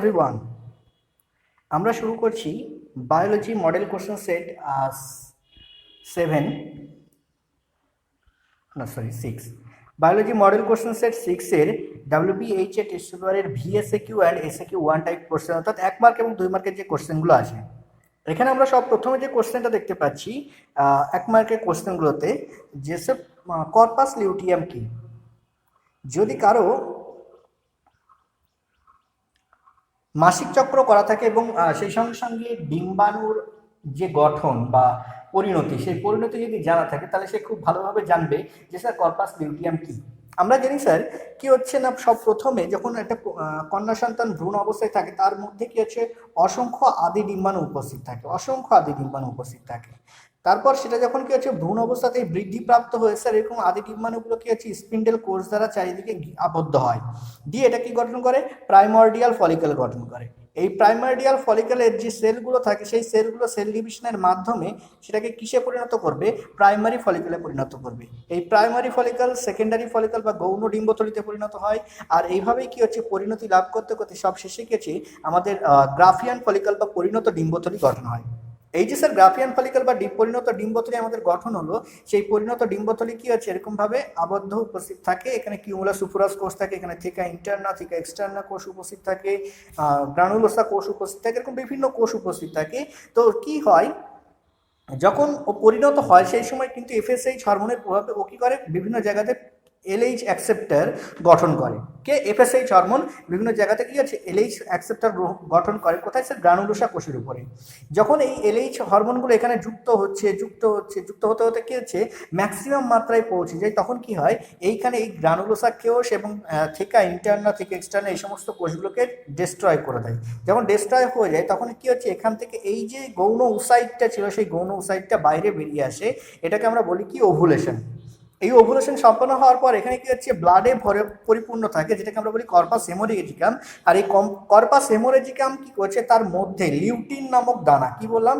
Everyone, আমরা শুরু করছি biology model question set 6 biology model question set 6-এর WBH টেস্ট পেপারের VSAQ and SAQ 1 type question, অর্থাৎ 1 মার্ক এবং 2 মার্কের যে কোশ্চেনগুলো আছে। এখানে আমরা সব প্রথমে যে কোশ্চেনটা দেখতে পাচ্ছি 1 মার্কের কোশ্চেনগুলোতে, যেসব কর্পাস লিউটিয়াম কি। যদি কারো মাসিক চক্র করা থাকে এবং সেই সঙ্গে সঙ্গে ডিম্বাণুর যে গঠন বা পরিণতি, সেই পরিণতি যদি জানা থাকে, তাহলে সে খুব ভালোভাবে জানবে যে স্যার কর্পাস লিউটিয়াম কি। আমরা জানি স্যার কি হচ্ছে না, সব প্রথমে যখন একটা কন্যা সন্তান ভ্রূণ অবস্থায় থাকে, তার মধ্যে কি হচ্ছে অসংখ্য আদি ডিম্বাণু উপস্থিত থাকে। তারপর সেটা যখন কি হচ্ছে ভ্রূণ অবস্থাতেই বৃদ্ধিপ্রাপ্ত হয়ে স্যার এরকম আদি ডিম্বাণুগুলো কি হচ্ছে স্পিন্ডেল কোষ দ্বারা চারিদিকে আবদ্ধ হয়, দিয়ে এটা কি গঠন করে, প্রাইমর্ডিয়াল ফলিকল গঠন করে। এই প্রাইমর্ডিয়াল ফলিকলের যে সেলগুলো থাকে, সেই সেলগুলো সেল ডিভিশনের মাধ্যমে সেটাকে কিসে পরিণত করবে, প্রাইমারি ফলিকলে পরিণত করবে। এই প্রাইমারি ফলিকল সেকেন্ডারি ফলিকল বা গৌণ ডিম্বথলিতে পরিণত হয়। আর এইভাবেই কি হচ্ছে পরিণতি লাভ করতে করতে সব শেষে গেছে আমাদের গ্রাফিয়ান ফলিকল বা পরিণত ডিম্বথলি গঠন হয়। এই যে স্যার গ্রাফিয়ান ফলিকল বা পরিণত ডিম্বথলি আমাদের গঠন হলো, সেই পরিণত ডিম্বথলি কি হচ্ছে এরকম ভাবে আবদ্ধ উপস্থিত থাকে। এখানে কিউমুলাস সুফোরাস কোষ থাকে, এখানে থিকা ইন্টারনা থিকা এক্সটার্না কোষ উপস্থিত থাকে, গ্রানুলোসা কোষ উপস্থিত থাকে, এরকম বিভিন্ন কোষ উপস্থিত থাকে। তো কি হয়, যখন ও পরিণত হয় সেই সময় কিন্তু FSH হরমোনের প্রভাবে ও কি করে, বিভিন্ন জায়গাতে LH অ্যাকসেপ্টার গঠন করে। কে, FSH হরমোন বিভিন্ন জায়গাতে কি আছে LH অ্যাকসেপ্টার গঠন করে। কোথায় স্যার, গ্রানুলোসা কোষের উপরে। যখন এই LH হরমোনগুলো এখানে যুক্ত হতে হতে কি হচ্ছে ম্যাক্সিমাম মাত্রায় পৌঁছে যায়, তখন কি হয় এইখানে এই গ্রানুলোসা কোষ এবং থিকা ইন্টারনা থিকা এক্সটার্না এই সমস্ত কোষগুলোকে ডিস্ট্রয় করে দেয়। যখন ডিস্ট্রয় হয়ে যায় তখন কি হচ্ছে এখান থেকে এই যে গৌণ ওসাইটটা ছিল, সেই গৌণ ওসাইটটা বাইরে বেরিয়ে আসে। এটাকে আমরা বলি কি, ওভুলেশন। এই ওভুলেশন সম্পন্ন হওয়ার পর এখানে কি হচ্ছে ব্লাডে পরিপূর্ণ থাকে, যেটাকে আমরা বলি কর্পাস হেমোরেজিকাম। আর এই কর্পাস হেমোরেজিকাম কি করছে, তার মধ্যে লিউটিন নামক দানা, কি বললাম,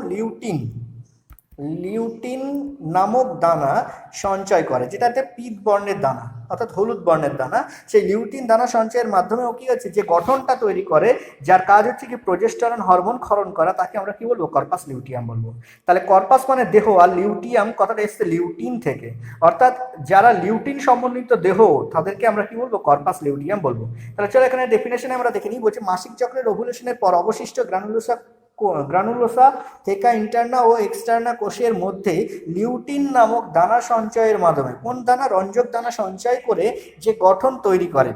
লিউটিন নামক দানা সঞ্চয় করে, যেটাতে পীত বর্ণের দানা অর্থাৎ হলুদ বর্ণের দানা। সেই লিউটিন দানা সঞ্চয়ের মাধ্যমে ও কি হচ্ছে যে গঠনটা তৈরি করে, যার কাজ হচ্ছে কি প্রোজেস্টেরন হরমোন ক্ষরণ করা, তাকে আমরা কি বলবো, কর্পাস লিউটিয়াম বলবো। তাহলে কর্পাস মানে দেহ, আর লিউটিয়াম কথাটা এসছে লিউটিন থেকে, অর্থাৎ যারা লিউটিন সমন্বিত দেহ তাদেরকে আমরা কি বলবো, কর্পাস লিউটিয়াম বলবো। তাহলে চলো এখানে ডেফিনেশনে আমরা দেখে নিই। বলছে মাসিক চক্রের ওভুলেশনের পর অবশিষ্ট গ্রানুলোসা থিকা ইন্টারনা ও এক্সটার্না কোষের মধ্যে লিউটিন নামক দানা সঞ্চয়ের মাধ্যমে, কোন দানা, রঞ্জক দানা সঞ্চয় করে যে গঠন তৈরি করে,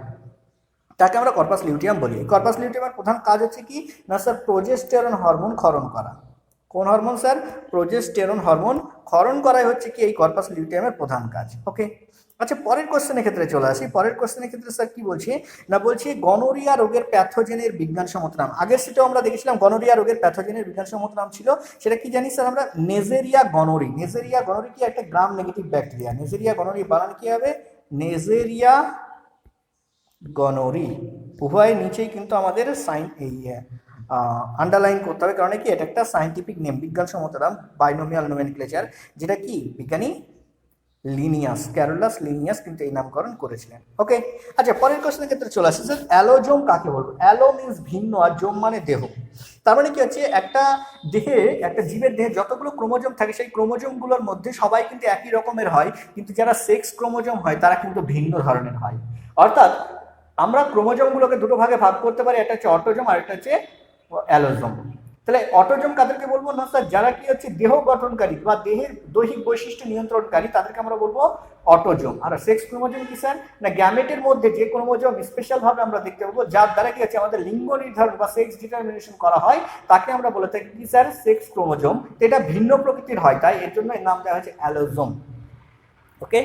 তাকে আমরা কর্পাস লিউটিয়াম বলি। কর্পাস লিউটিয়ামের প্রধান কাজ হচ্ছে কি না স্যার, প্রোজেস্টেরন হরমোন ক্ষরণ করা। কোন হরমোন স্যার, প্রোজেস্টেরন হরমোন ক্ষরণ করাই হচ্ছে কি এই কর্পাস লিউটিয়ামের প্রধান কাজ। ওকে, আচ্ছা পরের কোশ্চেনের ক্ষেত্রে চলে আসি। পরের কোশ্চেনের ক্ষেত্রে স্যার কি বলছে না, বলছি গনোরিয়া রোগের প্যাথোজেনের বিজ্ঞানসম্মত নাম। আগের সেটাও আমরা দেখেছিলাম গনোরিয়া রোগের প্যাথোজেনের বিজ্ঞানসম্মত নাম ছিল, সেটা কি জানি স্যার আমরা, নেজেরিয়া গনোরি। নেজেরিয়া গনোরি কি একটা গ্রাম নেগেটিভ ব্যাকটেরিয়া। নেজেরিয়া গনোরি বানান কি হবে, নেজেরিয়া গনোরি। উভয়ের নিচেই কিন্তু আমাদের আন্ডারলাইন করতে হবে, কারণ কি এটা একটা সায়েন্টিফিক নেম, বিজ্ঞানসম্মত নাম, বাইনোমিয়াল নোমেনক্লেচার, যেটা কি বিজ্ঞানী লিনিয়াস, ক্যারোলাস লিনিয়াস কিন্তু এই নামকরণ করেছিলেন। ওকে, আচ্ছা পরের কোশ্চেনের ক্ষেত্রে চলে আসছে স্যার, অ্যালোজোম কাকে বলবো। অ্যালো মিন্স ভিন্ন, আর জোম মানে দেহ। তার মানে কি হচ্ছে একটা দেহে, একটা জীবের দেহে যতগুলো ক্রোমোজোম থাকে, সেই ক্রোমোজোমগুলোর মধ্যে সবাই কিন্তু একই রকমের হয়, কিন্তু যারা সেক্স ক্রোমোজোম হয় তারা কিন্তু ভিন্ন ধরনের হয়। অর্থাৎ আমরা ক্রোমোজোমগুলোকে দুটো ভাগে ভাগ করতে পারি, একটা হচ্ছে অটোজোম আর একটা হচ্ছে অ্যালোজোম। তাহলে অটোজোম কাদেরকে বলবো না স্যার, যারা কি হচ্ছে দেহ গঠনকারী বা দেহের দৈহিক বৈশিষ্ট্য নিয়ন্ত্রণকারী, তাদেরকে আমরা বলবো অটোজোম। আর সেক্স ক্রোমোজোম কি স্যার, না গ্যামেটের মধ্যে যে ক্রোমোজোম স্পেশাল ভাবে আমরা দেখতে পাবো, যার দ্বারা কি হচ্ছে আমাদের লিঙ্গ নির্ধারণ বা সেক্স ডিটারমিনেশন করা হয়, তাকে আমরা বলে থাকি কি স্যার, সেক্স ক্রোমোজোম। এটা ভিন্ন প্রকৃতির হয়, তাই এর জন্য এর নাম দেওয়া হয়েছে অ্যালোজোম। ওকে,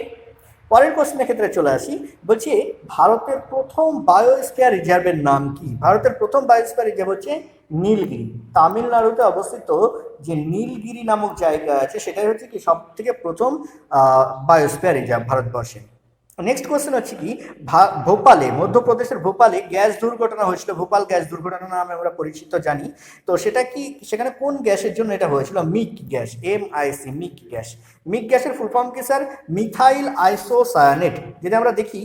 পরের কোশ্চেনের ক্ষেত্রে চলে আসি। বলছি ভারতের প্রথম বায়োস্ফিয়ার রিজার্ভের নাম কি। ভারতের প্রথম বায়োস্ফিয়ার রিজার্ভ হচ্ছে নীলগিরি। তামিলনাড়ুতে অবস্থিত যে নীলগিরি নামক জায়গা আছে, সেটাই হচ্ছে কি সব থেকে প্রথম বায়োস্ফিয়ার রিজার্ভ ভারতবর্ষে। নেক্সট কোশ্চেন হচ্ছে কি, ভোপালে, মধ্যপ্রদেশের ভোপালে গ্যাস দুর্ঘটনা হয়েছিল। ভোপাল গ্যাস দুর্ঘটনা নামে আমরা পরিচিত জানি। তো সেটা কি, সেখানে কোন গ্যাসের জন্য এটা হয়েছিল, মিক গ্যাস, MIC, মিক গ্যাস। মিক গ্যাসের ফুল ফর্ম কি স্যার, মিথাইল আইসোসায়ানেট। যদি আমরা দেখি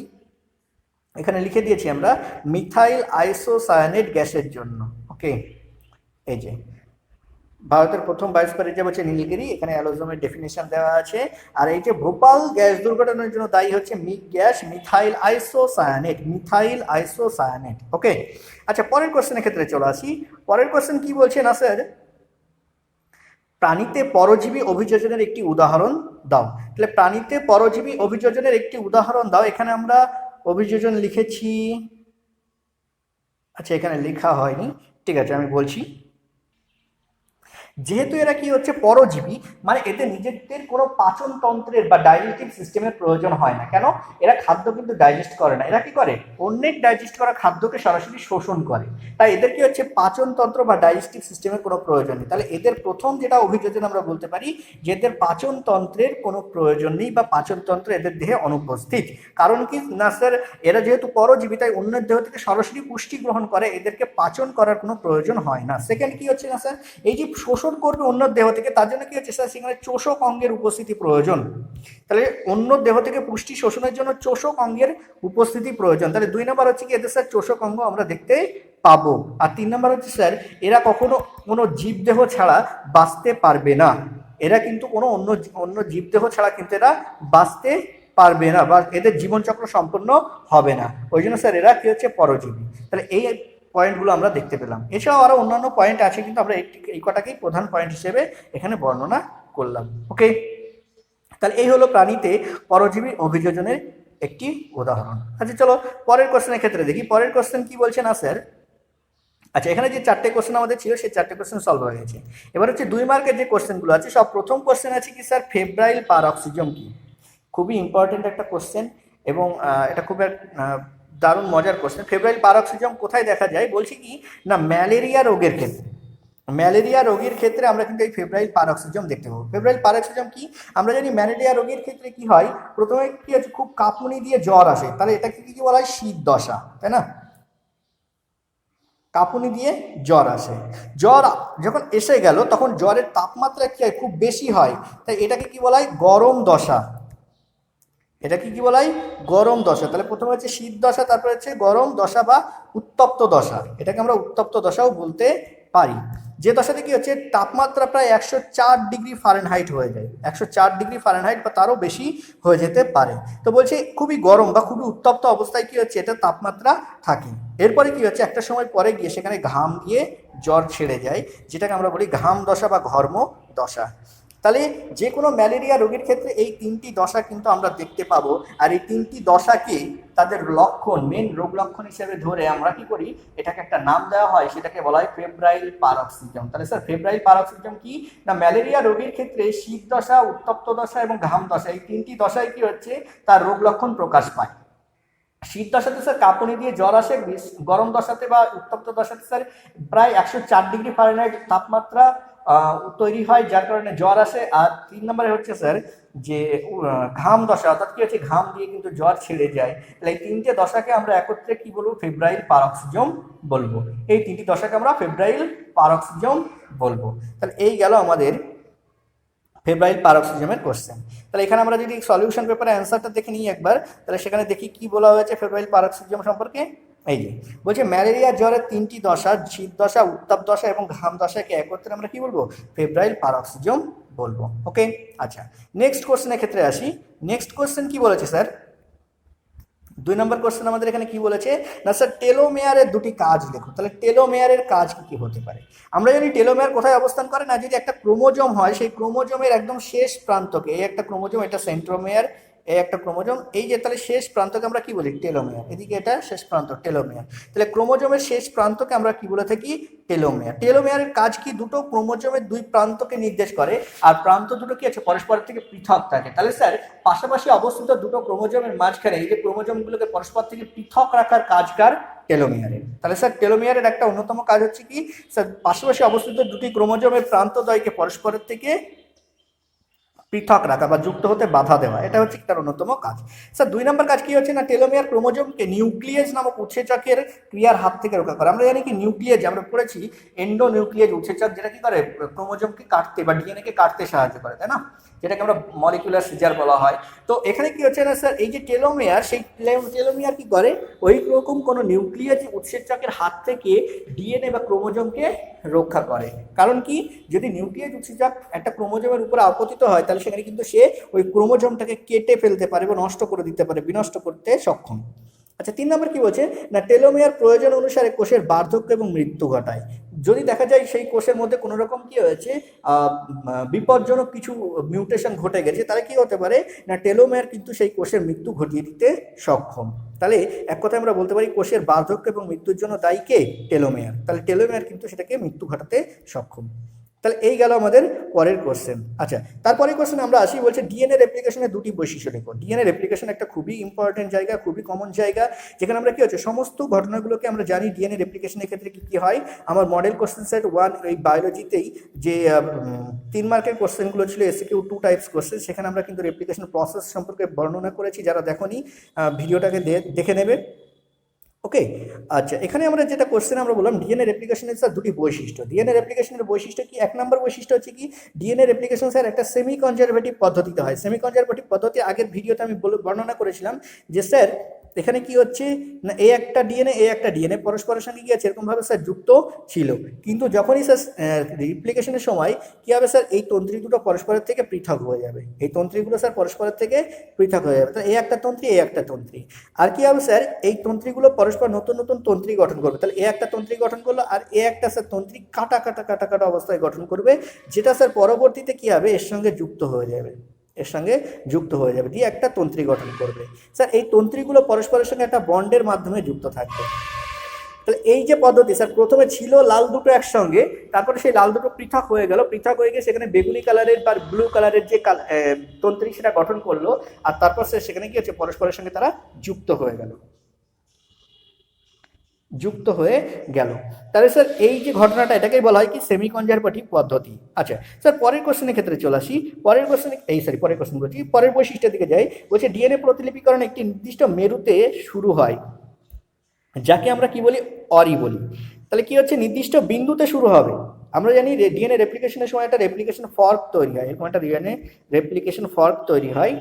এখানে লিখে দিয়েছি আমরা মিথাইল আইসোসায়ানেট গ্যাসের জন্য। ওকে, এই যে ভারতের প্রথম বায়োস্ফিয়ার হচ্ছে নীলগিরি, এখানে অ্যালোজমের ডেফিনেশন দেওয়া আছে। আর এই যে ভোপাল গ্যাস দুর্ঘটনার জন্য দায়ী হচ্ছে MIC gas, methyl isocyanate, methyl isocyanate. Okay, আচ্ছা পরের কোশ্চেনের ক্ষেত্রে চলে আসি। পরের কোশ্চেন কি বলছে না স্যার, প্রাণীতে পরজীবী অভিযোজনের একটি উদাহরণ দাও। তাহলে প্রাণীতে পরজীবী অভিযোজনের একটি উদাহরণ দাও, এখানে আমরা অভিযোজন লিখেছি, আচ্ছা এখানে লেখা হয়নি, ঠিক আছে আমি বলছি। যেহেতু এরা কি হচ্ছে পরজীবী, মানে এতে নিজেদের কোনো পাচন তন্ত্রের বা ডাইজেস্টিভ সিস্টেমের প্রয়োজন হয় না। কেন? এরা খাদ্য কিন্তু ডাইজেস্ট করে না, এরা কি করে অন্যের ডাইজেস্ট করা খাদ্যকে সরাসরি শোষণ করে। তাই এদের কি হচ্ছে পাচন তন্ত্র বা ডাইজেস্টিভ সিস্টেমের কোনো প্রয়োজন নেই। তাহলে এদের প্রথম যেটা অভিযোজন আমরা বলতে পারি যে এদের পাচন তন্ত্রের কোনো প্রয়োজন নেই বা পাচন তন্ত্র এদের দেহে অনুপস্থিত। কারণ কি না স্যার, এরা যেহেতু পরজীবী তাই অন্যের দেহ থেকে সরাসরি পুষ্টি গ্রহণ করে, এদেরকে পাচন করার কোনো প্রয়োজন হয় না। সেকেন্ড কি হচ্ছে না স্যার, এই যে শোষণ করবে অন্য দেহ থেকে, তার জন্য কি হচ্ছে স্যার সেখানে চোষক অঙ্গের উপস্থিতি প্রয়োজন। তাহলে অন্য দেহ থেকে পুষ্টি শোষণের জন্য চোষক অঙ্গের উপস্থিতি প্রয়োজন। তাহলে 2 নম্বর হচ্ছে কি এদের স্যার চোষক অঙ্গ আমরা দেখতে পাবো। আর 3 নম্বর হচ্ছে স্যার এরা কখনো কোনো জীবদেহ ছাড়া বাঁচতে পারবে না, এরা কিন্তু কোনো অন্য জীবদেহ ছাড়া কিন্তু এরা বাঁচতে পারবে না বা এদের জীবনচক্র সম্পূর্ণ হবে না, ওই জন্য স্যার এরা কি হচ্ছে পরজীবী। তাহলে এই পয়েন্টগুলো আমরা দেখতে পেলাম। এছাড়াও আরো অন্যান্য পয়েন্ট আছে, কিন্তু আমরা এই কটাকেই প্রধান পয়েন্ট হিসেবে এখানে বর্ণনা করলাম। ওকে, তাহলে এই হলো প্রাণীতে পরজীবী অভিযোজনের একটি উদাহরণ। আচ্ছা চলো পরের কোশ্চেনের ক্ষেত্রে দেখি, পরের কোশ্চেন কি বলছে না স্যার। আচ্ছা এখানে যে 4টে কোশ্চেন আমাদের ছিল সেই 4টে কোশ্চেন সলভ হয়ে গেছে। এবার হচ্ছে 2 মার্কের যে কোশ্চেনগুলো আছে, সব প্রথম কোশ্চেন আছে কি স্যার ফেব্রাইল পারঅক্সিজম কি। খুবই ইম্পর্টেন্ট একটা কোশ্চেন এবং এটা খুব দারুণ মজার কোশ্চেন। ফেব্রাইল পারঅক্সিজম কোথায় দেখা যায় বলছি কি না, ম্যালেরিয়া রোগের ক্ষেত্রে। ম্যালেরিয়া রোগীর ক্ষেত্রে আমরা কিন্তু এই ফেব্রাইল পারঅক্সিজম দেখতে পাবো। ফেব্রাইল পারঅক্সিজম কি, আমরা জানি ম্যালেরিয়া রোগীর ক্ষেত্রে কি হয়, প্রথমে কি হচ্ছে খুব কাঁপুনি দিয়ে জ্বর আসে, তাহলে এটাকে কি বলা হয় শীত দশা, তাই না? কাঁপুনি দিয়ে জ্বর আসে, জ্বর যখন এসে গেল তখন জ্বরের তাপমাত্রা কি হয় খুব বেশি হয়, তাই এটাকে কি বলা হয় গরম দশা। এটাকে কি বলা হয় গরম দশা। তাহলে প্রথমে হচ্ছে শীত দশা, তারপরে হচ্ছে গরম দশা বা উত্তপ্ত দশা, এটাকে আমরা উত্তপ্ত দশাও বলতে পারি। যে দশাতে কি হচ্ছে তাপমাত্রা প্রায় 104 ডিগ্রি ফারেনহাইট হয়ে যায়, 104 ডিগ্রি ফারেনহাইট বা তারও বেশি হয়ে যেতে পারে। তো বলছে খুবই গরম বা খুবই উত্তপ্ত অবস্থায় কি হচ্ছে এটা তাপমাত্রা থাকে। এরপরে কি হচ্ছে একটা সময় পরে গিয়ে সেখানে ঘাম দিয়ে জ্বর ছেড়ে যায়, যেটাকে আমরা বলি ঘাম দশা বা ঘর্ম দশা। তাহলে যে কোনো ম্যালেরিয়া রোগীর ক্ষেত্রে এই 3টি দশা কিন্তু আমরা দেখতে পাবো। আর এই 3টি দশাকে তাদের লক্ষণ, মেন রোগ লক্ষণ হিসেবে ধরে আমরা কি করি, এটাকে একটা নাম দেওয়া হয়, সেটাকে বলা হয় ফেব্রাইল পারঅক্সিজম। তাহলে স্যার ফেব্রাইল পারঅক্সিজম কি না, ম্যালেরিয়া রোগীর ক্ষেত্রে শীত দশা, উত্তপ্ত দশা এবং ঘাম দশা, এই 3টি দশায় কি হচ্ছে তার রোগ লক্ষণ প্রকাশ পায়। শীত দশাতে স্যার কাঁপুনি দিয়ে জ্বর আসে, গরম দশাতে বা উত্তপ্ত দশাতে স্যার প্রায় 104 ডিগ্রি ফারেনহাইট তাপমাত্রা তৈরি হয়, যার কারণে জ্বর আসে। আর 3 নম্বরে হচ্ছে স্যার যে ঘাম দশা, অর্থাৎ কি হচ্ছে ঘাম দিয়ে কিন্তু জ্বর ছেড়ে যায়। তাহলে এই 3টে দশাকে আমরা একত্রে কি বলবো ফেব্রাইল পারঅক্সিজম বলবো। এই 3টি দশাকে আমরা ফেব্রাইল পারঅক্সিজম বলবো। তাহলে এই গেল আমাদের ফেব্রাইল পারঅক্সিজমের কোশ্চেন। তাহলে এখানে আমরা যদি সলিউশন পেপারে অ্যান্সারটা দেখে নিই একবার, তাহলে সেখানে দেখি কি বলা হয়েছে ফেব্রাইল পারঅক্সিজম সম্পর্কে। এই যে বলছে ম্যালেরিয়া জ্বরের 3টি দশা, শীত দশা, উত্তাপ দশা এবং ঘাম দশাকে একত্রে আমরা কি বলবো ফেব্রাইল পারঅক্সিজম বলবো। ওকে, আচ্ছা নেক্সট কোশ্চেনের ক্ষেত্রে আসি। নেক্সট কোশ্চেন কি বলেছে স্যার, 2 নম্বর কোশ্চেন আমাদের এখানে কি বলেছে না স্যার টেলোমেয়ারের 2টি কাজ লেখো। তাহলে টেলোমেয়ারের কাজ কি হতে পারে। আমরা জানি টেলোমেয়ার কোথায় অবস্থান করে না, যদি একটা ক্রোমোজোম হয় সেই ক্রোমোজোমের একদম শেষ প্রান্তকে, এই একটা ক্রোমোজোম, এটা সেন্ট্রোমেয়ার, এই একটা ক্রোমোজোম, এই যে তাহলে শেষ প্রান্তকে আমরা কি বলি টেলোমেয়ার, এদিকে এটা শেষ প্রান্ত টেলোমেয়ার। তাহলে ক্রোমোজোমের শেষ প্রান্তকে আমরা কি বলে থাকি টেলোমেয়ার। টেলোমেয়ারের কাজ কি, দুটো ক্রোমোজোমের 2 প্রান্তকে নির্দেশ করে, আর প্রান্ত দুটো কি আছে পরস্পর থেকে পৃথক থাকে। তাহলে স্যার পাশাপাশি অবস্থিত দুটো ক্রোমোজোমের মাঝখানে এই যে ক্রোমোজোমগুলোকে পরস্পর থেকে পৃথক রাখার কাজ কার টেলোমেয়ারের। তাহলে স্যার টেলোমেয়ারের একটা অন্যতম কাজ হচ্ছে কি স্যার পাশাপাশি অবস্থিত 2টি ক্রোমোজোমের প্রান্তদ্বয়কে পরস্পরের থেকে পৃথক রাখা বা যুক্ত হতে বাধা দেওয়া, এটা হচ্ছে তার অন্যতম কাজ। স্যার 2 নম্বর কাজ কি হচ্ছে না, টেলোমিয়ার ক্রোমোজোমকে নিউক্লিয়েজ নামক উৎসেচকের ক্রিয়ার হাত থেকে রক্ষা করে। আমরা জানি কি নিউক্লিয়েজ, আমরা পড়েছি এন্ডোনিউক্লিয়েজ উৎসেচক, যেটা কি করে ক্রোমোজোমকে কাটতে বা ডিএনএ কে কাটতে সাহায্য করে, তাই না। যেটাকে আমরা মলিকুলার সিজার বলা হয়। তো এখানে কি হচ্ছে না স্যার, এই যে টেলোমেয়ার, সেই টেলোমেয়ার কি করে, ওই রকম কোনো নিউক্লিয়াস উৎসেচকের হাত থেকে ডিএনএ বা ক্রোমোজোমকে রক্ষা করে। কারণ কি, যদি নিউক্লিয়াস উৎসেচক একটা ক্রোমোজোমের উপর আপতিত হয় তাহলে সেখানে কিন্তু সে ওই ক্রোমোজোমটাকে কেটে ফেলতে পারে বা নষ্ট করে দিতে পারে, বিনষ্ট করতে সক্ষম। আচ্ছা, 3 নম্বর কি বলছে না, টেলোমেয়ার প্রয়োজন অনুসারে কোষের বার্ধক্য এবং মৃত্যু ঘটায়। যদি দেখা যায় সেই কোষের মধ্যে কোনো রকম কি হয়েছে, বিপজ্জনক কিছু মিউটেশন ঘটে গেছে, তাহলে কি হতে পারে না, টেলোমেয়ার কিন্তু সেই কোষের মৃত্যু ঘটিয়ে দিতে সক্ষম। তাহলে এক কথায় আমরা বলতে পারি কোষের বার্ধক্য এবং মৃত্যুর জন্য দায়ী কে, টেলোমেয়ার। তাহলে টেলোমেয়ার কিন্তু সেটাকে মৃত্যু ঘটাতে সক্ষম। তাহলে এই গেল আমাদের পরের কোশ্চেন। আচ্ছা, তারপরে কোশ্চেন আমরা আসি, বলছে ডিএনএ রেপ্লিকেশনের দুটি বৈশিষ্ট্য দেখো। ডিএনএ রেপ্লিকেশন একটা খুবই ইম্পর্টেন্ট জায়গা, খুবই কমন জায়গা, যেখানে আমরা কি হচ্ছে সমস্ত ঘটনাগুলোকে আমরা জানি। ডিএনএ রেপ্লিকেশনের ক্ষেত্রে কি কি হয়, আমার মডেল কোশ্চেন সেট 1 এই বায়োলজিতেই যে 3 মার্কের কোশ্চেনগুলো ছিল, এসকিউ 2 টাইপস কোশ্চেন, সেখানে আমরা কিন্তু রেপ্লিকেশন প্রসেস সম্পর্কে বর্ণনা করেছি। যারা দেখোনি ভিডিওটাকে দেখে নেবে। ওকে, আচ্ছা, এখানে আমরা যেটা কোশ্চেন আমরা বললাম ডিএনএ রেপ্লিকেশনের স্যার দুটি বৈশিষ্ট্য। ডিএনএ রেপ্লিকেশনের বৈশিষ্ট্য কি, 1 নম্বর বৈশিষ্ট্য হচ্ছে কি, ডিএনএ রেপ্লিকেশন স্যার একটা সেমি কনজারভেটিভ পদ্ধতিতে হয়। সেমি কনজারভেটিভ পদ্ধতি আগের ভিডিওতে আমি বর্ণনা করেছিলাম যে স্যার এখানে কি হচ্ছে না, এ একটা ডিএনএ পরস্পরের সঙ্গে কি আছে এরকমভাবে স্যার যুক্ত ছিল, কিন্তু যখনই স্যার রিপ্লিকেশনের সময় কি হবে স্যার, এই তন্ত্রী দুটো পরস্পরের থেকে পৃথক হয়ে যাবে। এই তন্ত্রীগুলো স্যার পরস্পরের থেকে পৃথক হয়ে যাবে। তো এই একটা তন্ত্রী আর কি হবে স্যার, এই তন্ত্রীগুলো পরস্পর নতুন নতুন তন্ত্রী গঠন করবে। তাহলে এ একটা তন্ত্রী গঠন করলো আর এ একটা স্যার তন্ত্রী কাটা অবস্থায় গঠন করবে, যেটা স্যার পরবর্তীতে কি হবে এর সঙ্গে যুক্ত হয়ে যাবে, দিয়ে একটা তন্ত্রী গঠন করবে। স্যার এই তন্ত্রীগুলো পরস্পরের সঙ্গে একটা বন্ডের মাধ্যমে যুক্ত থাকবে। তাহলে এই যে পদ্ধতি স্যার, প্রথমে ছিল লাল দুটো একসঙ্গে, তারপরে সেই লাল দুটো পৃথক হয়ে গিয়ে সেখানে বেগুনি কালারের বা ব্লু কালারের যে তন্ত্রী সেটা গঠন করলো, আর তারপর সেখানে কি হচ্ছে পরস্পরের সঙ্গে তারা যুক্ত হয়ে গেল। তাহলে স্যার এই যে ঘটনাটা, এটাকেই বলা হয় কি সেমি কনজারভেটিভ পদ্ধতি। আচ্ছা স্যার, পরের কোশ্চেনের ক্ষেত্রে চলে আসি। পরের বৈশিষ্ট্যের দিকে যাই। বলছে ডিএনএ প্রতিলিপিকরণ একটি নির্দিষ্ট মেরুতে শুরু হয়, যাকে আমরা কি বলি, অরি বলি। তাহলে কি হচ্ছে, নির্দিষ্ট বিন্দুতে শুরু হবে। আমরা জানি ডিএনএ রেপ্লিকেশনের সময় একটা রেপ্লিকেশন ফর্ক তৈরি হয়, এরকম একটা ডিএনএ রেপ্লিকেশন ফর্ক তৈরি হয়,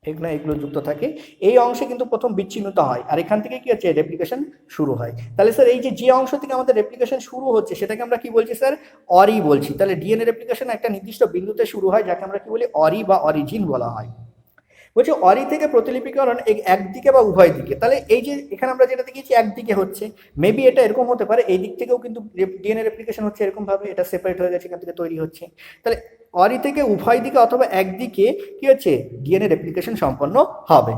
এগুলো যুক্ত থাকে। এই অংশে কিন্তু প্রথম বিচ্ছিন্নতা হয়, আর এখান থেকে কি হচ্ছে রেপ্লিকেশন শুরু হয়। তাহলে স্যার এই যে অংশ থেকে আমাদের রেপ্লিকেশন শুরু হচ্ছে সেটাকে আমরা কি বলছি স্যার, অরি বলছি। তাহলে ডিএনএ রেপ্লিকেশন একটা নির্দিষ্ট বিন্দুতে শুরু হয়, যাকে আমরা কি বলি, অরি বা অরিজিন বলা হয়। বলছে অরি থেকে প্রতিলিপিকরণ একদিকে বা উভয় দিকে। তাহলে এই যে এখানে আমরা যেটা দেখেছি একদিকে হচ্ছে, মেবি এটা এরকম হতে পারে এই দিক থেকেও কিন্তু ডিএনএ রেপ্লিকেশন হচ্ছে এরকম ভাবে, এটা সেপারেট হয়ে গেছে, এখান থেকে তৈরি হচ্ছে। তাহলে অরি থেকে উভয় দিকে অথবা একদিকে কি হচ্ছে ডিএনএ রেপ্লিকেশন সম্পন্ন হবে।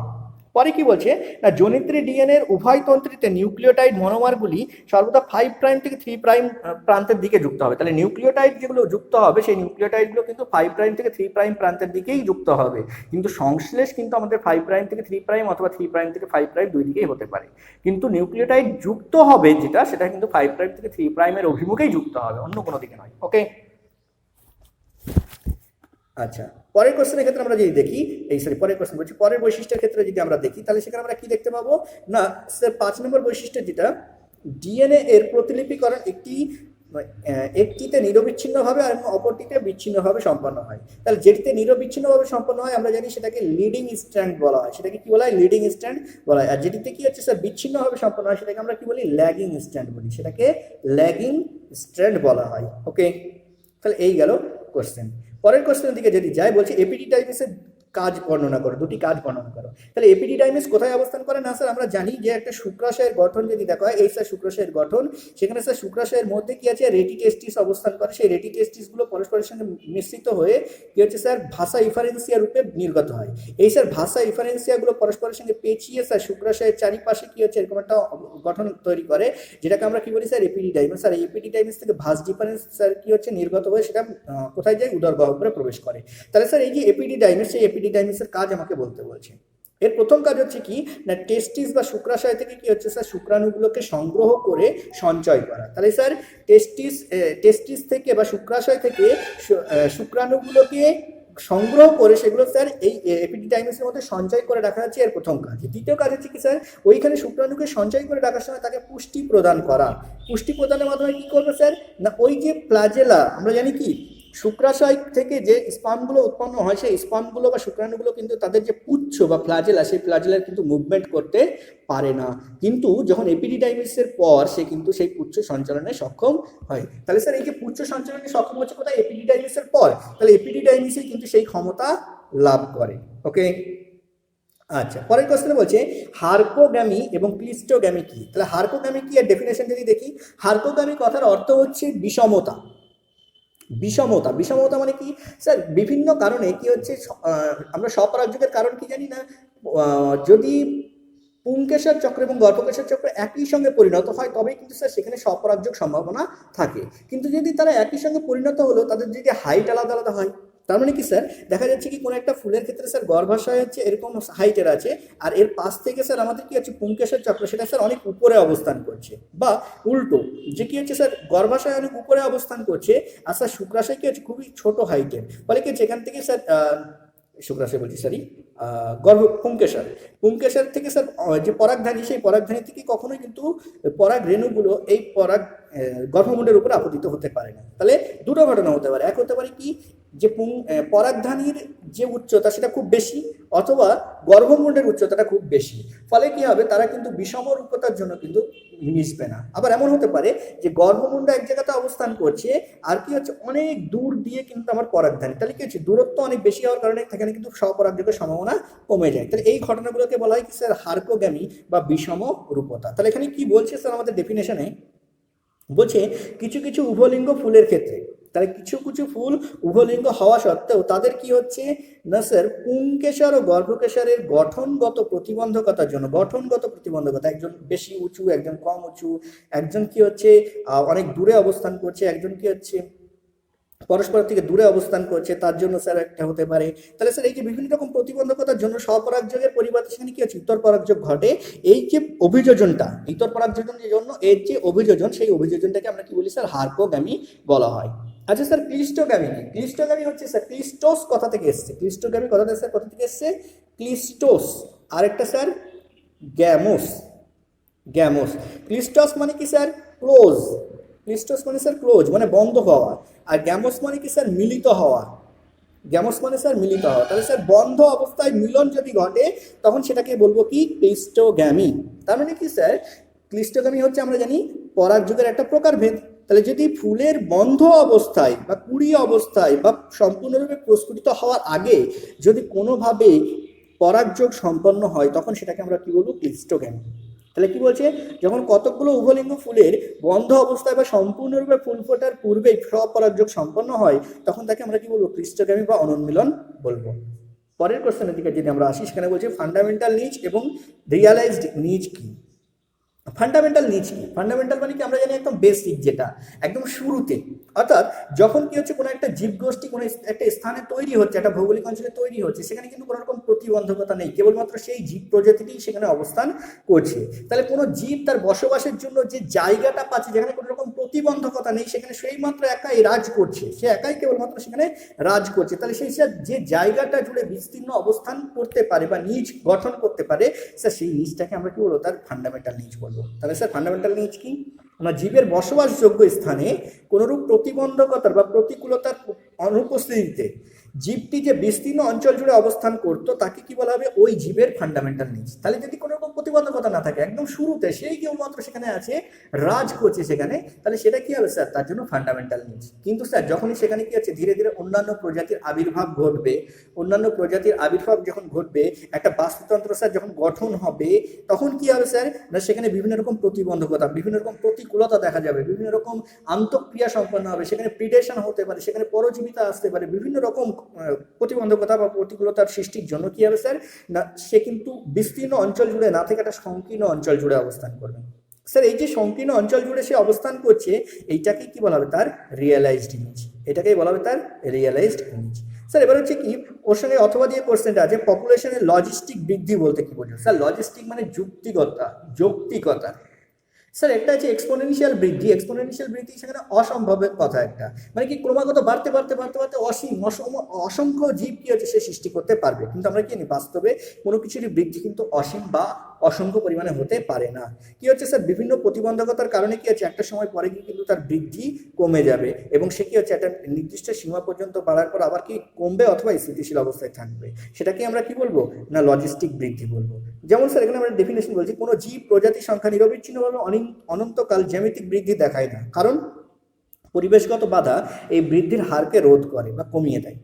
পরে কি বলছে না, জনিত্রী ডিএনএ এর উভয় তন্ত্রীতে নিউক্লিওটাইড মনোমারগুলি সর্বদা 5 প্রাইম থেকে 3 প্রাইম প্রান্তের দিকে যুক্ত হবে। তাহলে নিউক্লিওটাইড যেগুলো যুক্ত হবে সেই নিউক্লিওটাইডগুলো কিন্তু 5 প্রাইম থেকে 3 প্রাইম প্রান্তের দিকেই যুক্ত হবে, কিন্তু সংশ্লেষ কিন্তু আমাদের 5 প্রাইম থেকে 3 প্রাইম অথবা 3 প্রাইম থেকে 5 প্রাইম দুই দিকেই হতে পারে, কিন্তু নিউক্লিওটাইড যুক্ত হবে যেটা, সেটা কিন্তু 5 প্রাইম থেকে 3 প্রাইমের অভিমুখেই যুক্ত হবে, অন্য কোনো দিকে নয়। ওকে, আচ্ছা, পরের কোশ্চেনের ক্ষেত্রে আমরা যদি দেখি, পরের বৈশিষ্ট্যের ক্ষেত্রে যদি আমরা দেখি, তাহলে সেখানে আমরা কি দেখতে পাবো না স্যার, 5 নম্বর বৈশিষ্ট্য যেটা, ডিএনএ এর প্রতিলিপিকরণ একটিতে নিরবিচ্ছিন্নভাবে আর অপরটিতে বিচ্ছিন্নভাবে সম্পন্ন হয়। তাহলে যেটিতে নিরবিচ্ছিন্নভাবে সম্পন্ন হয় আমরা জানি সেটাকে লিডিং স্ট্র্যান্ড বলা হয়, সেটাকে কি বলা হয়, লিডিং স্ট্র্যান্ড বলা হয়। আর যেটিতে কি হচ্ছে স্যার বিচ্ছিন্নভাবে সম্পন্ন হয় সেটাকে আমরা কি বলি, ল্যাগিং স্ট্র্যান্ড বলা হয়। ওকে, তাহলে এই গেল কোশ্চেন। পরের কোশ্চেনের দিকে যদি যাই, বলছে এপিডিডাইমিসের কাজ বর্ণনা করো, দুটি কাজ বর্ণনা করো। তাহলে এপিডিডাইমিস কোথায় অবস্থান করে না স্যার, আমরা জানি যে একটা শুক্রাশয়ের গঠন যদি দেখা হয়, এই স্যার শুক্রাশয়ের গঠন, সেখানে স্যার শুক্রাশয়ের মধ্যে কি আছে, রেটিটেস্টিস অবস্থান করে। সেই রেটিটেস্টিসগুলো পরস্পরের সঙ্গে মিশ্রিত হয়ে কি হচ্ছে স্যার, ভাষা ইফারেন্সিয়া রূপে নির্গত হয়। এই স্যার ভাষা ইফারেন্সিয়াগুলো পরস্পরের সঙ্গে পেঁচিয়ে স্যার শুক্রাশয়ের চারিপাশে কি হচ্ছে এরকম একটা গঠন তৈরি করে, যেটাকে আমরা কি বলি স্যার, এপিডিডাইমিস। স্যার এই এপিডিডাইমিস থেকে ভাস ডিফারেন্স স্যার কি হচ্ছে নির্গত হয়ে সেটা কোথায় যায়, উদরগহ্বরে প্রবেশ করে। তাহলে স্যার এই যে এপিডিডাইমিস, সেই এপিডিডাইমিসের কাজ আমাকে বলতে বলছে। এর প্রথম কাজ হচ্ছে কি না, টেস্টিস বা শুক্রাশয় থেকে কি হচ্ছে স্যার, শুক্রাণুগুলোকে সংগ্রহ করে সঞ্চয় করা। তাহলে স্যার টেস্টিস থেকে বা শুক্রাশয় থেকে শুক্রাণুগুলোকে সংগ্রহ করে সেগুলো স্যার এই এপিডিডাইমিসের মধ্যে সঞ্চয় করে রাখা হচ্ছে এর প্রথম কাজ। দ্বিতীয় কাজ হচ্ছে কি স্যার, ওইখানে শুক্রাণুকে সঞ্চয় করে রাখার সময় তাকে পুষ্টি প্রদান করা। পুষ্টি প্রদানের মাধ্যমে কি করবে স্যার না, ওই যে ফ্ল্যাজেলা, আমরা জানি কি শুক্রাশয় থেকে যে স্পার্মগুলো উৎপন্ন হয় সেই স্পার্মগুলো বা শুক্রাণুগুলো কিন্তু তাদের যে পুচ্ছ বা ফ্ল্যাজেলা সেই ফ্ল্যাজেলার কিন্তু মুভমেন্ট করতে পারে না, কিন্তু যখন এপিডিডাইমিসের পর সে কিন্তু সেই পুচ্ছ সঞ্চালনে সক্ষম হয়। তাহলে স্যার এই যে পুচ্ছ সঞ্চালনে সক্ষম হচ্ছে কোথায়? এপিডিডাইমিসের পর। তাহলে এপিডিডাইমিসে কিন্তু সেই ক্ষমতা লাভ করে। ওকে, আচ্ছা, পরের কোশ্চেনে বলছে হার্কোগ্যামি এবং ক্লিস্টোগ্যামি কি? তাহলে হার্কোগ্যামি কি এর ডেফিনেশন যদি দেখি, হার্কোগ্যামি কথার অর্থ হচ্ছে বিষমতা। বিষমতা, বিষমতা মানে কি স্যার? বিভিন্ন কারণে কি হচ্ছে, আমরা স্বপরাগযোগের কারণ কি জানি না, যদি পুংকেশর চক্র এবং গর্ভকেশর চক্র একই সঙ্গে পরিণত হয় তবেই কিন্তু স্যার সেখানে স্বপরাগযোগ সম্ভাবনা থাকে। কিন্তু যদি তারা একই সঙ্গে পরিণত হলো, তাদের যদি হাইট আলাদা আলাদা হয়, তার মানে কি স্যার দেখা যাচ্ছে কি কোনো একটা ফুলের ক্ষেত্রে স্যার গর্ভাশয় হচ্ছে এরকম হাইটের আছে, আর এর পাশ থেকে স্যার আমাদের কি হচ্ছে পুংকেশর চক্র সেটা স্যার অনেক উপরে অবস্থান করছে, বা উল্টো যে কি হচ্ছে স্যার গর্ভাশয় অনেক উপরে অবস্থান করছে আর স্যার শুক্রাশয় কি হচ্ছে খুবই ছোট হাইটের, ফলে কি হচ্ছে এখান থেকে স্যার শুক্রাশয় বলছি সরি পুংকেশর, পুংকেশর থেকে স্যার যে পরাগধানী সেই পরাগধানী থেকে কখনোই কিন্তু পরাগ রেণুগুলো এই পরাগ গর্ভমুণ্ডের উপরে আপতিত হতে পারে না। তাহলে দুটো ঘটনা হতে পারে, এক হতে পারে কি যে পরাগধানীর যে উচ্চতা সেটা খুব বেশি, অথবা গর্ভমুণ্ডের উচ্চতাটা খুব বেশি, ফলে কি হবে তারা কিন্তু বিষম রূপতার জন্য কিন্তু মিশবে না। আবার এমন হতে পারে যে গর্ভমুণ্ড এক জায়গাতে অবস্থান করছে আর কি হচ্ছে অনেক দূর দিয়ে কিন্তু আমার পরাগধানী, তাহলে কি হচ্ছে দূরত্ব অনেক বেশি হওয়ার কারণে সেখানে কিন্তু স্বপরাগযোগের সম্ভাবনা কমে যায়। তাহলে এই ঘটনাগুলোকে বলা হয় কি স্যার হার্কোগ্যামি বা বিষম রূপতা। তাহলে এখানে কি বলছে স্যার আমাদের ডেফিনেশনে বলছে কিছু কিছু উভলিঙ্গ ফুলের ক্ষেত্রে, তাহলে কিছু কিছু ফুল উভলিঙ্গ হওয়া সত্ত্বেও তাদের কি হচ্ছে না স্যার পুংকেশর ও গর্ভকেশরের গঠনগত প্রতিবন্ধকতার জন্য, গঠনগত প্রতিবন্ধকতা, একজন বেশি উঁচু একজন কম উঁচু, একজন কি হচ্ছে অনেক দূরে অবস্থান করছে, একজন কি হচ্ছে পরস্পর থেকে দূরে অবস্থান করছে, তার জন্য স্যার একটা হতে পারে। তাহলে স্যার এই যে বিভিন্ন রকম প্রতিবন্ধকতার জন্য স্বপরাগযোগের পরিবর্তে সেখানে কি হচ্ছে উত্তর পরাগযোগ ঘটে। এই যে অভিযোজনটা ইতর পরাগযোজনের জন্য এর যে অভিযোজন সেই অভিযোজনটাকে আমরা কি বলি স্যার হার্কোগ্যামি বলা হয়। আচ্ছা স্যার ক্লিস্টোগ্যামি কি? ক্লিস্টোগ্যামি হচ্ছে স্যার ক্লিস্টোস কথা থেকে এসছে, ক্লিস্টোগ্যামি কথাটা স্যার কথা থেকে এসছে ক্লিস্টোস, আরেকটা স্যার গ্যামোস, গ্যামোস। ক্লিস্টোস মানে কি স্যার ক্লোজ, ক্লিস্টোস মানে স্যার ক্লোজ মানে বন্ধ হওয়া, আর গ্যামোস মানে কি স্যার মিলিত হওয়া, গ্যামোস মানে স্যার মিলিত হওয়া। তাহলে স্যার বন্ধ অবস্থায় মিলন যদি ঘটে তখন সেটাকে বলবো কি ক্লিস্টোগ্যামি। তার মানে কি স্যার ক্লিস্টোগ্যামি হচ্ছে আমরা জানি পরাগযোগের একটা প্রকারভেদ। তাহলে যদি ফুলের বন্ধ অবস্থায় বা কুড়ি অবস্থায় বা সম্পূর্ণরূপে প্রস্ফুটিত হওয়ার আগে যদি কোনোভাবে পরাগযোগ সম্পন্ন হয় তখন সেটাকে আমরা কি বলবো ক্লিস্টোগ্যামি। তাহলে কি বলছে যখন কতকগুলো উভলিঙ্গ ফুলের বন্ধ অবস্থায় বা সম্পূর্ণরূপে ফুল ফোটার পূর্বেই স্বপরাগযোগ সম্পন্ন হয় তখন তাকে আমরা কি বলবো ক্লিস্টোগ্যামি বা অনুন্মিলন বলবো। পরের কোশ্চেনের দিকে যদি আমরা আসি সেখানে বলছে ফান্ডামেন্টাল নিচ এবং রিয়ালাইজড নিচ কি? ফান্ডামেন্টাল নিচ কি? ফান্ডামেন্টাল মানে কি আমরা জানি একদম বেসিক, যেটা একদম শুরুতে, অর্থাৎ যখন কি হচ্ছে কোনো একটা জীবগোষ্ঠী কোনো একটা স্থানে তৈরি হচ্ছে, একটা ভৌগোলিক অঞ্চলে তৈরি হচ্ছে, সেখানে কিন্তু কোনো রকম প্রতিবন্ধকতা নেই, কেবলমাত্র সেই জীব প্রজাতিটি সেখানে অবস্থান করছে। তাহলে কোনো জীব তার বসবাসের জন্য যে জায়গাটা পাচ্ছে যেখানে কোনো রকম প্রতিবন্ধকতা নেই সেখানে সেই মাত্র একাই রাজ করছে, সে একাই কেবলমাত্র সেখানে রাজ করছে, তাহলে সেই যে জায়গাটা জুড়ে বিস্তীর্ণ অবস্থান করতে পারে বা নিচ গঠন করতে পারে স্যার সেই নিচটাকে আমরা কি বলবো তার ফান্ডামেন্টাল নিচ বলবো। তাহলে স্যার ফান্ডামেন্টাল নিচ কি? আমরা জীবের বসবাসযোগ্য স্থানে কোনোরূপ প্রতিবন্ধকতার বা প্রতিকূলতার অনুপস্থিতিতে জীবটি যে বিস্তীর্ণ অঞ্চল জুড়ে অবস্থান করতো তাকে কি বলা হবে ওই জীবের ফান্ডামেন্টাল নিচ। তাহলে যদি কোনো রকম প্রতিবন্ধকতা না থাকে একদম শুরুতে সেই কেবলমাত্র সেখানে আছে রাজ করছে সেখানে, তাহলে সেটা কি হবে স্যার তার জন্য ফান্ডামেন্টাল নিচ। কিন্তু স্যার যখনই সেখানে কি আছে ধীরে ধীরে অন্যান্য প্রজাতির আবির্ভাব ঘটবে, অন্যান্য প্রজাতির আবির্ভাব যখন ঘটবে একটা বাস্তুতন্ত্র স্যার যখন গঠন হবে তখন কি হবে স্যার না সেখানে বিভিন্ন রকম প্রতিবন্ধকতা বিভিন্ন রকম প্রতিকূলতা দেখা যাবে, বিভিন্ন রকম আন্তঃক্রিয়া সম্পন্ন হবে, সেখানে প্রিডেশন হতে পারে, সেখানে পরজীবিতা আসতে পারে, বিভিন্ন রকম প্রতিবন্ধকতা বা প্রতিকূলতার সৃষ্টির জন্য কি হবে স্যার না সে কিন্তু বিস্তীর্ণ অঞ্চল জুড়ে না থেকে একটা সংকীর্ণ অঞ্চল জুড়ে অবস্থান করবে। স্যার এই যে সংকীর্ণ অঞ্চল জুড়ে সে অবস্থান করছে এইটাকে কি বলা হবে তার রিয়েলাইজড ইমেজ, এটাকেই বলা হবে তার রিয়েলাইজড ইমেজ। স্যার এবার হচ্ছে কি ওর সঙ্গে অথবা দিয়ে কোশ্চেনটা আছে পপুলেশনের লজিস্টিক বৃদ্ধি বলতে কি বোঝো? স্যার লজিস্টিক মানে যুক্তিগতা, যৌক্তিকতা। স্যার একটা আছে এক্সপোনেনশিয়াল বৃদ্ধি, এক্সপোনেনশিয়াল বৃদ্ধি সেখানে অসম্ভবের কথা একটা, মানে কি ক্রমাগত বাড়তে বাড়তে বাড়তে বাড়তে অসীম অসংখ্য জীব কি হচ্ছে সে সৃষ্টি করতে পারবে, কিন্তু আমরা কি জানি বাস্তবে কোনো কিছুরই বৃদ্ধি কিন্তু অসীম বা অসংখ্য পরিমাণে হতে পারে না। কি হচ্ছে স্যার, বিভিন্ন প্রতিবন্ধকতার কারণে কি হচ্ছে একটা সময় পরে গিয়ে কিন্তু তার বৃদ্ধি কমে যাবে এবং সে কি হচ্ছে একটা নির্দিষ্ট সীমা পর্যন্ত বাড়ার পর আবার কি কমবে অথবা স্থিতিশীল অবস্থায় থাকবে, সেটাকে আমরা কি বলবো না লজিস্টিক বৃদ্ধি বলবো। যেমন স্যার এখানে আমরা ডেফিনেশন বলছি, কোনো জীব প্রজাতি সংখ্যা নিরবিচ্ছিন্নভাবে অনন্তকাল জ্যামিতিক বৃদ্ধি দেখায় না, কারণ পরিবেশগত বাধা এই বৃদ্ধির হারকে রোধ করে বা কমিয়ে দেয়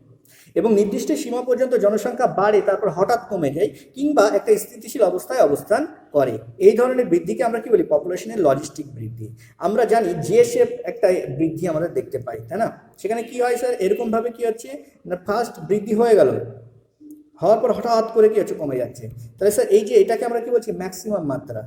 এবং নির্দিষ্ট সীমা পর্যন্ত জনসংখ্যা বাড়ে তারপর হঠাৎ কমে যায় কিংবা একটা স্থিতিশীল অবস্থায় অবস্থান করে। এই ধরনের বৃদ্ধিকে আমরা কি বলি, পপুলেশনের লজিস্টিক বৃদ্ধি। আমরা জানি যে শেপ একটা বৃদ্ধি আমাদের দেখতে পাই, তাই না? সেখানে কি হয় স্যার, এরকম ভাবে কি হচ্ছে না, ফার্স্ট বৃদ্ধি হয়ে গেল, হওয়ার পর হঠাৎ করে কি হচ্ছে কমে যাচ্ছে। তাহলে স্যার এই যে এটাকে আমরা কি বলছি ম্যাক্সিমাম মাত্রা,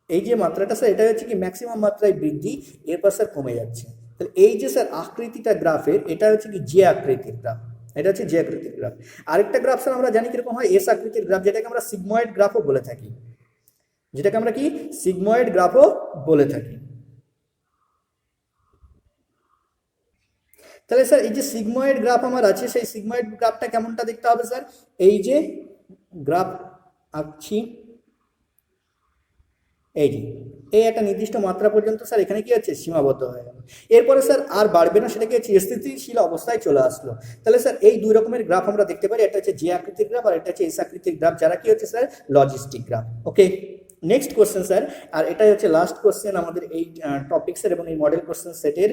এই যে মাত্রাটা স্যার এটা হচ্ছে কি ম্যাক্সিমাম মাত্রায় বৃদ্ধি, এরপর স্যার কমে যাচ্ছে। তাহলে এই যে স্যার আকৃতিটা গ্রাফের, এটা হচ্ছে কি যে আকৃতির গ্রাফ, এটা হচ্ছে যে আকৃতির গ্রাফ। আরেকটা গ্রাফ স্যার আমরা জানি কিরকম হয়, এস আকৃতির গ্রাফ, যেটাকে আমরা সিগময়েড গ্রাফও বলে থাকি, যেটাকে আমরা কি সিগময়েড গ্রাফও বলে থাকি। তাহলে স্যার এই যে সিগময়েড গ্রাফ আমার আছে, সেই সিগময়েড গ্রাফটা কেমনটা দেখতে হবে স্যার, এই যে গ্রাফ আঁকছি, এই যে এই একটা নির্দিষ্ট মাত্রা পর্যন্ত স্যার এখানে কি হচ্ছে সীমাবদ্ধ হয়ে গেল, এরপরে স্যার আর বাড়বে না, সেটাকে হচ্ছে স্থিতিশীল অবস্থায় চলে আসলো। তাহলে স্যার এই দুই রকমের গ্রাফ আমরা দেখতে পারি, একটা হচ্ছে যে আকৃতির গ্রাফ আর একটা হচ্ছে এস আকৃতির গ্রাফ, যারা কি হচ্ছে স্যার লজিস্টিক গ্রাফ। ওকে, নেক্সট কোশ্চেন স্যার, আর এটাই হচ্ছে লাস্ট কোশ্চেন আমাদের এই টপিক্সের এবং এই মডেল কোশ্চেন সেটের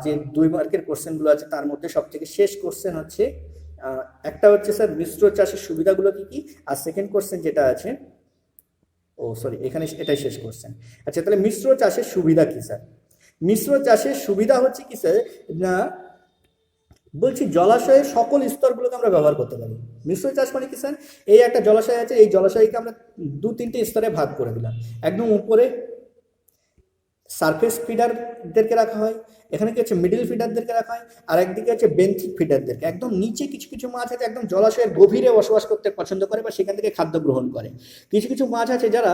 যে 2 মার্কের কোশ্চেনগুলো আছে তার মধ্যে সব থেকে শেষ কোশ্চেন হচ্ছে একটা হচ্ছে স্যার মিশ্র চাষের সুবিধাগুলো কি কি, আর সেকেন্ড কোশ্চেন যেটা আছে, ও সরি এখানে এটাই শেষ কোশ্চেন। আচ্ছা তাহলে মিশ্র চাষের সুবিধা কি স্যার, মিশ্র চাষের সুবিধা হচ্ছে কি স্যার না, বলছি জলাশয়ের সকল স্তরগুলোকে আমরা ব্যবহার করতে পারি। মিশ্র চাষ মানে কি স্যার, এই একটা জলাশয় আছে, এই জলাশয়কে আমরা 2-3টে স্তরে ভাগ করে দিলাম। একদম উপরে সারফেস ফিডারদেরকে রাখা হয়, এখানে কি হচ্ছে মিডল ফিডারদেরকে রাখা হয়, আর একদিকে হচ্ছে বেন্থিক ফিডারদেরকে। একদম নিচে কিছু কিছু মাছ আছে একদম জলাশয়ের গভীরে বসবাস করতে পছন্দ করে বা সেখান থেকে খাদ্য গ্রহণ করে। কিছু কিছু মাছ আছে যারা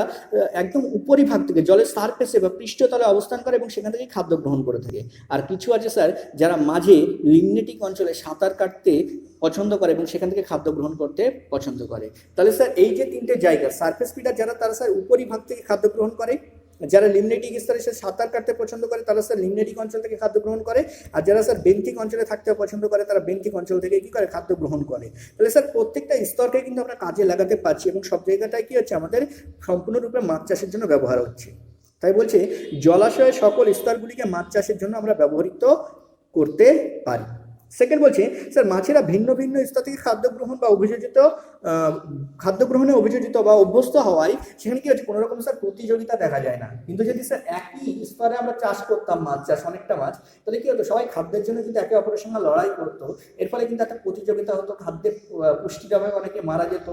একদম উপরিভাগ থেকে জলের সারফেসে বা পৃষ্ঠতলে অবস্থান করে এবং সেখান থেকে খাদ্য গ্রহণ করে থাকে। আর কিছু আছে স্যার যারা মাঝে লিমনেটিক অঞ্চলে সাঁতার কাটতে পছন্দ করে এবং সেখান থেকে খাদ্য গ্রহণ করতে পছন্দ করে। তাহলে স্যার এই যে 3টে জায়গা, সারফেস ফিডার যারা তারা স্যার উপরিভাগ থেকে খাদ্য গ্রহণ করে, যারা লিমনেটিক স্তরে সে সাঁতার কাটতে পছন্দ করে তারা স্যার লিমনেটিক অঞ্চল থেকে খাদ্য গ্রহণ করে, আর যারা স্যার বেন্থিক অঞ্চলে থাকতে পছন্দ করে তারা বেন্থিক অঞ্চল থেকে কি করে খাদ্য গ্রহণ করে। তাহলে স্যার প্রত্যেকটা স্তরকে কিন্তু আমরা কাজে লাগাতে পারছি এবং সব জায়গাটায় কি হচ্ছে আমাদের সম্পূর্ণরূপে মাছ চাষের জন্য ব্যবহার হচ্ছে। তাই বলছে জলাশয়ের সকল স্তরগুলিকে মাছ চাষের জন্য আমরা ব্যবহৃত করতে পারি। সেকেন্ড বলছে স্যার মাছেরা ভিন্ন ভিন্ন স্তর থেকে খাদ্য গ্রহণ বা অভিযোজিত খাদ্য গ্রহণে অভিযোজিত বা অভ্যস্ত হওয়ায় সেখানে কি হচ্ছে কোনো রকম স্যার প্রতিযোগিতা দেখা যায় না। কিন্তু যদি স্যার একই স্তরে আমরা চাষ করতাম মাছ চাষ অনেকটা মাছ, তাহলে কি হতো সবাই খাদ্যের জন্য কিন্তু একে অপরের সঙ্গে লড়াই করতো, এর ফলে কিন্তু একটা প্রতিযোগিতা হতো, খাদ্যের পুষ্টির অভাবে অনেকে মারা যেত,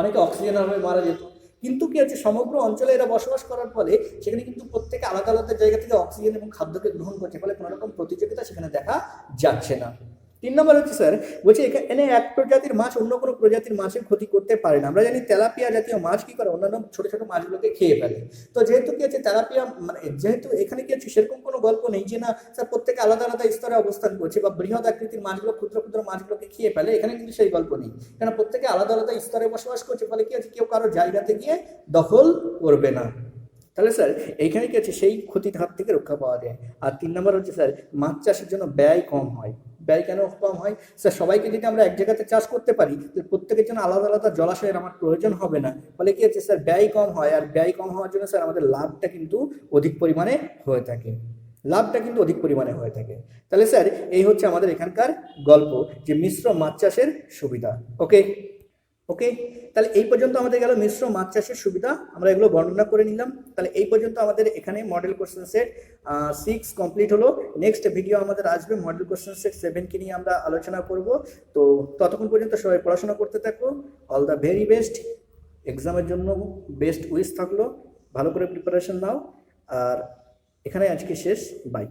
অনেকে অক্সিজেনের অভাবে মারা যেত। কিন্তু কি হচ্ছে সমগ্র অঞ্চলে এরা বসবাস করার ফলে সেখানে কিন্তু প্রত্যেকে আলাদা আলাদা জায়গা থেকে অক্সিজেন এবং খাদ্যকে গ্রহণ করছে, ফলে কোনো রকম প্রতিযোগিতা সেখানে দেখা যাচ্ছে না। 3 নম্বর হচ্ছে স্যার বলছে এখানে এক প্রজাতির মাছ অন্য কোনো প্রজাতির মাছের ক্ষতি করতে পারে না। আমরা জানি তেলাপিয়া জাতীয় মাছ কি করে অন্যান্য ছোট ছোট মাছগুলোকে খেয়ে ফেলে। তো যেহেতু কি হচ্ছে তেলাপিয়া মানে যেহেতু এখানে কি হচ্ছে সেরকম কোনো গল্প নেই যে না স্যার প্রত্যেকে আলাদা আলাদা স্তরে অবস্থান করছে বা বৃহৎ আকৃতির মাছগুলো ক্ষুদ্র ক্ষুদ্র মাছগুলোকে খেয়ে ফেলে, এখানে কিন্তু সেই গল্প নেই, কারণ প্রত্যেকে আলাদা আলাদা স্তরে বসবাস করছে, ফলে কি হচ্ছে কেউ কারো জায়গাতে গিয়ে দখল করবে না। তাহলে স্যার এইখানে কি হচ্ছে সেই ক্ষতির হাত থেকে রক্ষা পাওয়া যায়। আর 3 নম্বর হচ্ছে স্যার মাছ চাষের জন্য ব্যয় কম হয়। ব্যয় কেন কম হয় স্যার, সবাইকে যদি আমরা এক জায়গাতে চাষ করতে পারি প্রত্যেকের জন্য আলাদা আলাদা জলাশয়ের আমার প্রয়োজন হবে না, ফলে কি হচ্ছে স্যার ব্যয় কম হয়। আর ব্যয় কম হওয়ার জন্য স্যার আমাদের লাভটা কিন্তু অধিক পরিমাণে হয়ে থাকে, লাভটা কিন্তু অধিক পরিমাণে হয়ে থাকে। তাহলে স্যার এই হচ্ছে আমাদের এখানকার গল্প যে মিশ্র মাছ চাষের সুবিধা। ওকে ওকে, তাহলে এই পর্যন্ত আমাদের গেল মিশ্র মাছ চাষের সুবিধা, আমরা এগুলো বর্ণনা করে নিলাম। তাহলে এই পর্যন্ত আমাদের এখানে মডেল কোশ্চেন সেট 6 কমপ্লিট হলো। নেক্সট ভিডিও আমাদের আসবে মডেল কোশ্চেন সেট 7 কে নিয়ে আমরা আলোচনা করব। তো ততক্ষণ পর্যন্ত সবাই পড়াশোনা করতে থাকো। অল দ্য ভেরি বেস্ট, এক্সামের জন্য বেস্ট উইশ থাকলো, ভালো করে প্রিপারেশন নাও। আর এখানে আজকে শেষ, বাই।